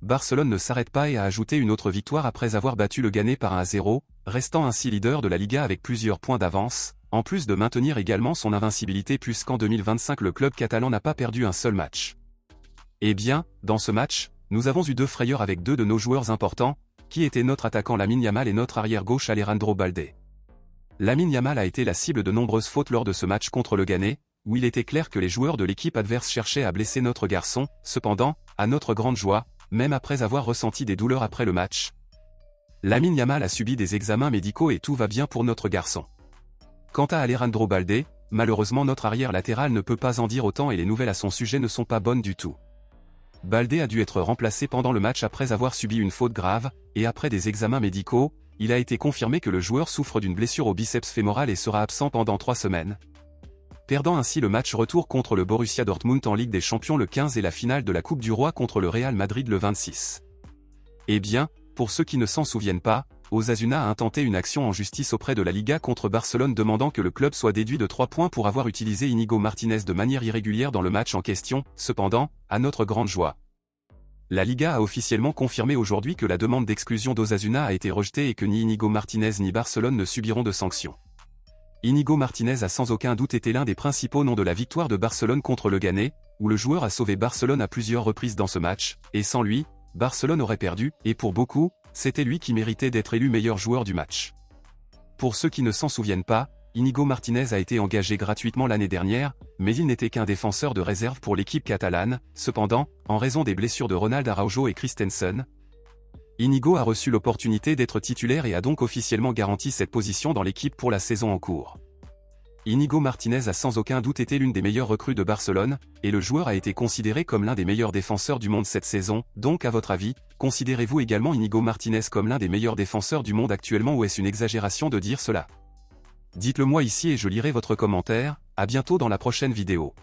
Barcelone ne s'arrête pas et a ajouté une autre victoire après avoir battu le Leganés par 1-0, restant ainsi leader de la Liga avec plusieurs points d'avance, en plus de maintenir également son invincibilité puisqu'en 2025 le club catalan n'a pas perdu un seul match. Eh bien, dans ce match, nous avons eu deux frayeurs avec deux de nos joueurs importants, qui étaient notre attaquant Lamine Yamal et notre arrière-gauche Alejandro Balde. Lamine Yamal a été la cible de nombreuses fautes lors de ce match contre le Leganés, où il était clair que les joueurs de l'équipe adverse cherchaient à blesser notre garçon, cependant, à notre grande joie, même après avoir ressenti des douleurs après le match, Lamine Yamal a subi des examens médicaux et tout va bien pour notre garçon. Quant à Alejandro Balde, malheureusement notre arrière latéral ne peut pas en dire autant et les nouvelles à son sujet ne sont pas bonnes du tout. Balde a dû être remplacé pendant le match après avoir subi une faute grave, et après des examens médicaux, il a été confirmé que le joueur souffre d'une blessure au biceps fémoral et sera absent pendant 3 semaines. Perdant ainsi le match retour contre le Borussia Dortmund en Ligue des Champions le 15 et la finale de la Coupe du Roi contre le Real Madrid le 26. Eh bien, pour ceux qui ne s'en souviennent pas, Osasuna a intenté une action en justice auprès de la Liga contre Barcelone demandant que le club soit déduit de 3 points pour avoir utilisé Inigo Martinez de manière irrégulière dans le match en question, cependant, à notre grande joie. La Liga a officiellement confirmé aujourd'hui que la demande d'exclusion d'Osasuna a été rejetée et que ni Inigo Martinez ni Barcelone ne subiront de sanctions. Inigo Martinez a sans aucun doute été l'un des principaux noms de la victoire de Barcelone contre le Leganés, où le joueur a sauvé Barcelone à plusieurs reprises dans ce match, et sans lui, Barcelone aurait perdu, et pour beaucoup, c'était lui qui méritait d'être élu meilleur joueur du match. Pour ceux qui ne s'en souviennent pas, Inigo Martinez a été engagé gratuitement l'année dernière, mais il n'était qu'un défenseur de réserve pour l'équipe catalane, cependant, en raison des blessures de Ronald Araujo et Christensen, Inigo a reçu l'opportunité d'être titulaire et a donc officiellement garanti cette position dans l'équipe pour la saison en cours. Inigo Martinez a sans aucun doute été l'une des meilleures recrues de Barcelone, et le joueur a été considéré comme l'un des meilleurs défenseurs du monde cette saison, donc à votre avis, considérez-vous également Inigo Martinez comme l'un des meilleurs défenseurs du monde actuellement ou est-ce une exagération de dire cela? Dites-le moi ici et je lirai votre commentaire, à bientôt dans la prochaine vidéo.